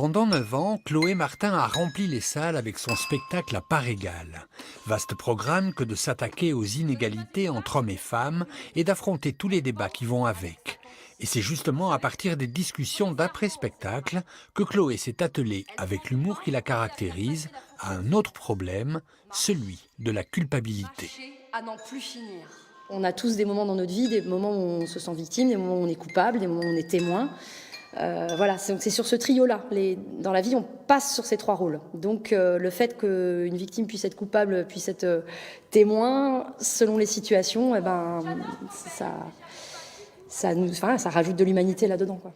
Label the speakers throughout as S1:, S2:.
S1: Pendant 9 ans, Chloé Martin a rempli les salles avec son spectacle à part égale. Vaste programme que de s'attaquer aux inégalités entre hommes et femmes et d'affronter tous les débats qui vont avec. Et c'est justement à partir des discussions d'après-spectacle que Chloé s'est attelée, avec l'humour qui la caractérise, à un autre problème, celui de la culpabilité.
S2: À n'en plus finir.
S3: On a tous des moments dans notre vie, des moments où on se sent victime, des moments où on est coupable, des moments où on est témoin. Voilà, c'est sur ce trio-là. Dans la vie, on passe sur ces trois rôles. Donc le fait qu'une victime puisse être coupable, puisse être témoin, selon les situations, eh ben, ça rajoute de l'humanité là-dedans, quoi.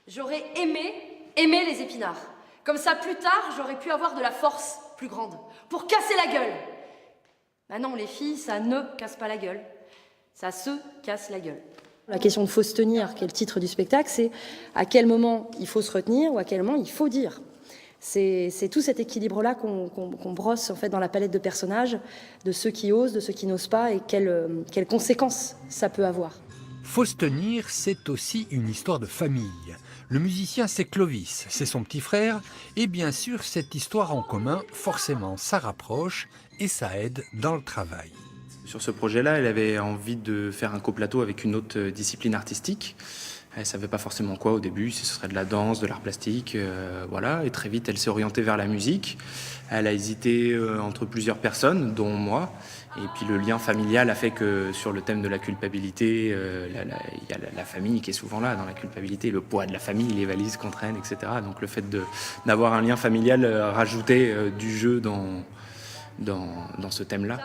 S2: J'aurais aimé les épinards. Comme ça, plus tard, j'aurais pu avoir de la force plus grande pour casser la gueule. Ah non, les filles, ça ne casse pas la gueule. Ça se casse la gueule.
S3: La question de faut se tenir, qui est le titre du spectacle, c'est à quel moment il faut se retenir ou à quel moment il faut dire. C'est tout cet équilibre-là qu'on brosse en fait dans la palette de personnages, de ceux qui osent, de ceux qui n'osent pas et quelles conséquences ça peut avoir.
S1: Faut se tenir, c'est aussi une histoire de famille. Le musicien, c'est Clovis, c'est son petit frère, et bien sûr, cette histoire en commun, forcément, ça rapproche et ça aide dans le travail.
S4: Sur ce projet-là, elle avait envie de faire un coplateau avec une autre discipline artistique. Elle ne savait pas forcément quoi au début, si ce serait de la danse, de l'art plastique, voilà. Et très vite, elle s'est orientée vers la musique. Elle a hésité entre plusieurs personnes, dont moi. Et puis le lien familial a fait que sur le thème de la culpabilité, il y a la famille qui est souvent là dans la culpabilité, le poids de la famille, les valises qu'on traîne, etc. Donc le fait d'avoir un lien familial rajouté du jeu dans ce thème-là.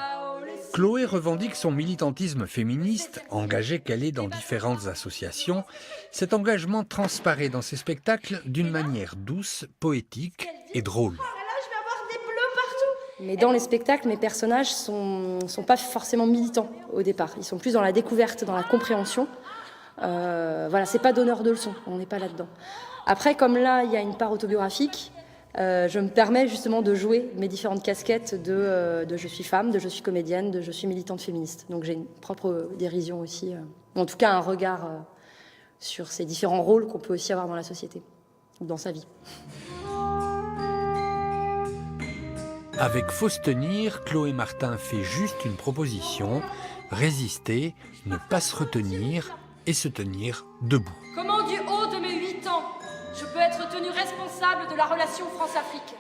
S1: Chloé revendique son militantisme féministe, engagée qu'elle est dans différentes associations. Cet engagement transparaît dans ses spectacles d'une manière douce, poétique et drôle.
S3: Mais dans les spectacles, mes personnages sont pas forcément militants au départ. Ils sont plus dans la découverte, dans la compréhension. Voilà, c'est pas donneur de leçons, on n'est pas là-dedans. Après, comme là, il y a une part autobiographique, je me permets justement de jouer mes différentes casquettes de je suis femme, de je suis comédienne, de je suis militante féministe. Donc j'ai une propre dérision aussi, en tout cas un regard sur ces différents rôles qu'on peut aussi avoir dans la société, ou dans sa vie.
S1: Avec Faut se tenir, Chloé Martin fait juste une proposition, résister, ne pas se retenir et se tenir debout.
S2: Comment du haut de mes 8 ans, je peux être tenue responsable de la relation France-Afrique ?